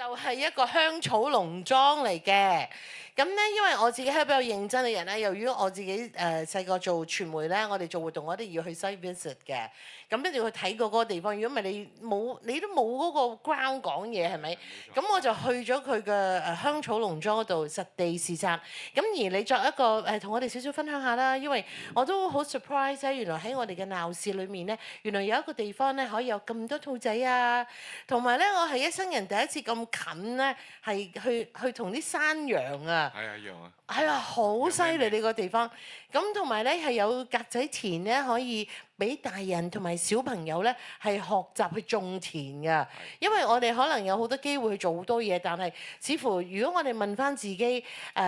就係一個香草農莊嚟嘅。咁咧，因為我自己係比較認真嘅人咧，由於我自己細個做傳媒咧，我哋做活動我哋要去 site visit 嘅，咁一定要去睇過嗰個地方。如果唔係你都冇嗰個 ground 講嘢係咪？咁我就去咗佢嘅香草農莊嗰度實地視察。咁而你作一個同我哋少少分享下啦，因為我都好 surprise 咧，原來喺我哋嘅鬧市裏面咧，原來有一個地方咧可以有咁多兔仔啊，同埋咧我係一生人第一次咁近咧，係去同啲山羊啊。係啊，羊啊！係啊，好犀利呢個地方。咁同埋咧係有格仔田咧，可以俾大人同埋小朋友咧係學習去種田㗎。因為我哋可能有好多機會去做好多嘢，但係似乎如果我哋問翻自己，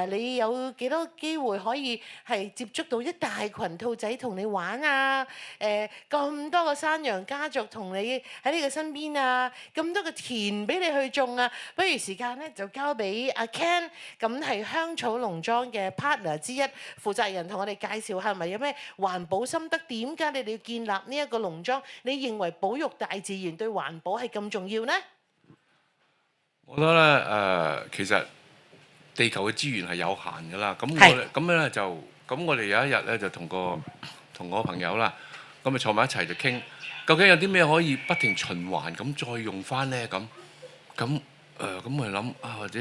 你有幾多機會可以係接觸到一大群兔仔同你玩啊？咁多個山羊家族同你喺你嘅身邊啊，咁多個田俾你去種啊，不如時間咧就交俾阿 Ken，咁係香草農莊嘅 partner 之一，負責人同我哋介紹下，係咪有咩環保心得？點解你哋要建立呢一個農莊？你認為保育大自然對環保係咁重要呢？我覺得咧其實地球嘅資源係有限㗎啦。咁我哋有一日咧就同我朋友啦，咁咪坐埋一齊就傾，究竟有啲咩可以不停循環咁再用翻咧？咁我哋諗啊，或者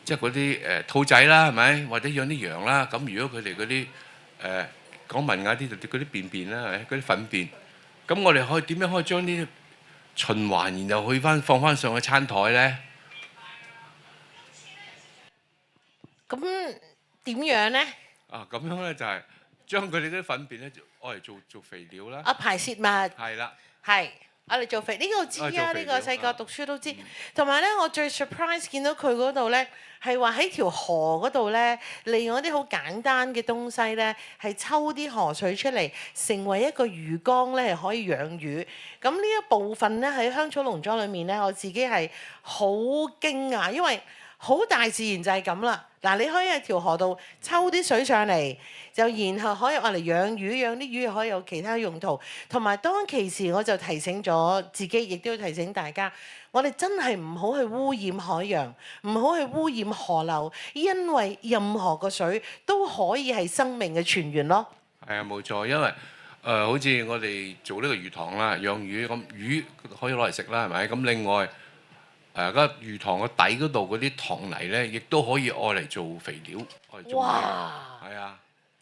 即係嗰啲兔仔啦，係咪？或者養啲羊啦。咁如果佢哋嗰啲講文雅啲就嗰啲便便啦，係咪？嗰啲糞便，咁我哋點樣可以將呢啲循環，然後放翻上去餐台咧？咁點樣呢？啊，咁樣咧就係將佢哋啲糞便咧，愛嚟做肥料啦。排泄物。係啦。係，我哋做肥呢個知啊，呢個細個讀書都知。同埋咧，我最 surprise 見到佢嗰度咧，係話喺條河嗰度咧，利用一啲好簡單嘅東西咧，係抽啲河水出嚟，成為一個魚缸咧，係可以養魚。咁呢一部分咧喺香草農莊裏面咧，我自己係好驚訝，因為好大自然就係咁啦。嗱，你可以喺條河度抽啲水上嚟，就然後可以攞嚟養魚，養啲魚又可以有其他用途。同埋當其時我就提醒咗自己，亦都要提醒大家，我哋真係唔好去污染海洋，唔好去污染河流，因為任何個水都可以係生命嘅泉源咯。係啊，冇錯，因為好似我哋做呢個魚塘啦，養魚咁魚可以攞嚟食啦，係咪？咁另外嗰魚塘個底嗰度嗰啲塘泥咧，亦都可以愛嚟做肥料，愛嚟種嘢。哇！係啊，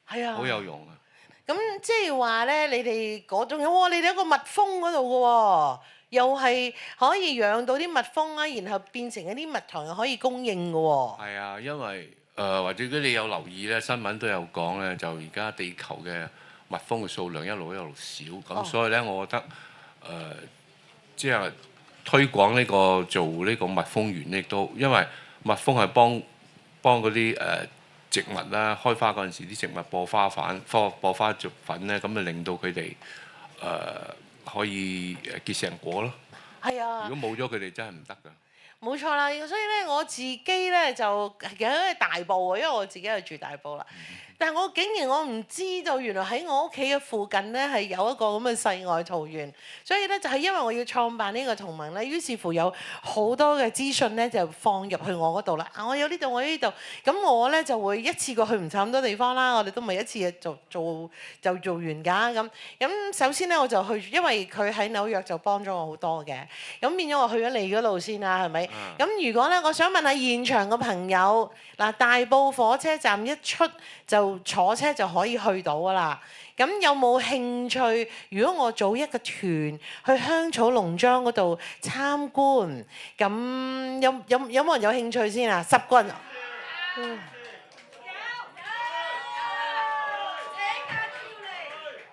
係啊，好有用啊！咁即係話咧，你哋嗰種喎，你哋一個蜜蜂嗰度嘅喎，又係可以養到啲蜜蜂啊，然後變成一啲蜜糖又可以供應嘅喎。係啊，因為或者如果你有留意咧，新聞都有講咧，就而家地球嘅蜜蜂嘅數量一路少，咁所以咧，我覺得即係推廣呢個做呢個蜜蜂園咧，亦都因為蜜蜂係幫嗰啲植物啦，開花嗰陣時啲植物播花粉咧，咁就令到佢哋可以結成果咯。係啊，如果冇咗佢哋真係唔得㗎。冇錯啦，所以咧我自己咧就有喺大埔啊，因為我自己係住大埔啦。但係我竟然我唔知道，原來喺我屋企嘅附近咧係有一個咁嘅世外桃源。所以咧就係因為我要創辦呢個同盟咧，於是乎有好多嘅資訊咧就放入去我嗰度啦。我有呢度，我有呢度，咁我咧就會一次過去唔差咁多地方啦。我哋都唔係一次就做完㗎咁。首先咧我就去，因為佢喺紐約就幫咗我好多嘅。咁變咗我去咗你嗰度先啦，係咪？咁如果咧，我想問下現場嘅朋友，嗱，大埔火車站一出就坐車就可以去到㗎啦。咁有冇興趣？如果我組一個團去香草農莊嗰度參觀，咁有冇人有興趣先啊？10個人。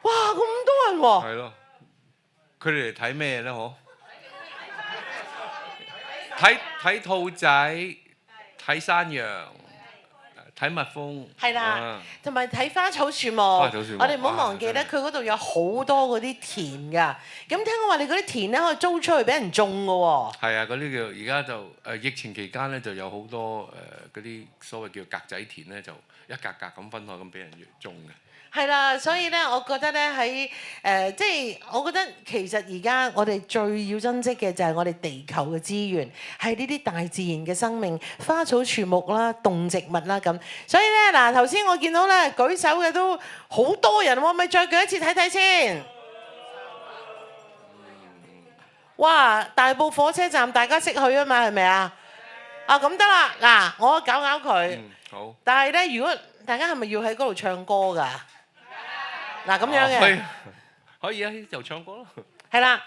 哇！咁多人喎。係咯，佢哋嚟睇咩咧？嗬？睇兔仔，睇山羊，睇蜜蜂。係啦，同埋睇花草樹木。花草樹木我哋唔好忘記咧，佢嗰度有好多嗰啲田㗎。咁聽講話你嗰啲田咧可以租出去俾人種㗎喎。係啊，嗰啲叫而家就疫情期間咧就有好多嗰啲所謂叫格仔田咧，就一格格咁分開咁俾人種嘅。係啦，所以咧，我覺得咧喺即係我覺得其實而家我哋最要珍惜嘅就係我哋地球嘅資源，係呢啲大自然嘅生命，花草樹木啦、動植物啦咁。所以咧嗱，頭先我見到咧舉手嘅都好多人喎，咪再舉一次睇睇先。哇！大埔火車站大家識去啊嘛，係咪啊？啊咁得啦，嗱，我搞搞佢。好。但係咧，如果大家係咪要喺嗰度唱歌㗎？嗱咁樣嘅，可以啊，就唱歌咯。係啦，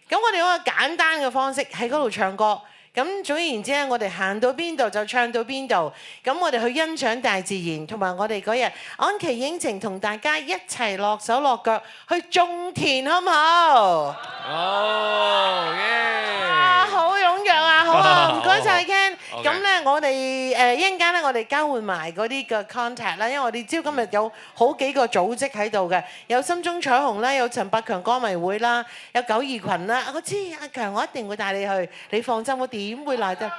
咁我哋用個簡單嘅方式喺嗰度唱歌。咁總而言之咧，我哋行到邊度就唱到邊度。咁我哋去欣賞大自然，同埋我哋嗰日安琪影情同大家一齊落手落腳去種田，好唔好？哦耶！好踴躍啊！好啊，唔該晒 Ken。咁咧，我哋一陣間咧，我哋交換埋嗰啲嘅 contact 啦，因為我哋知今日有好幾個組織喺度嘅，有心中彩虹啦，有陳百強歌迷會啦，有九二群啦。我知阿強，我一定會帶你去，你放心，我點會賴得？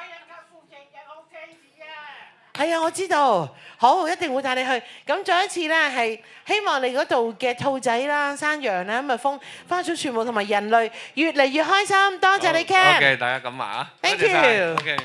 係啊，我知道，好，一定會帶你去。咁再一次咧，係希望你嗰度嘅兔仔啦、山羊啦、蜜蜂、花草樹木同埋人類越嚟越開心。多謝你 Ken。OK，大家咁話啊。Thank you。OK。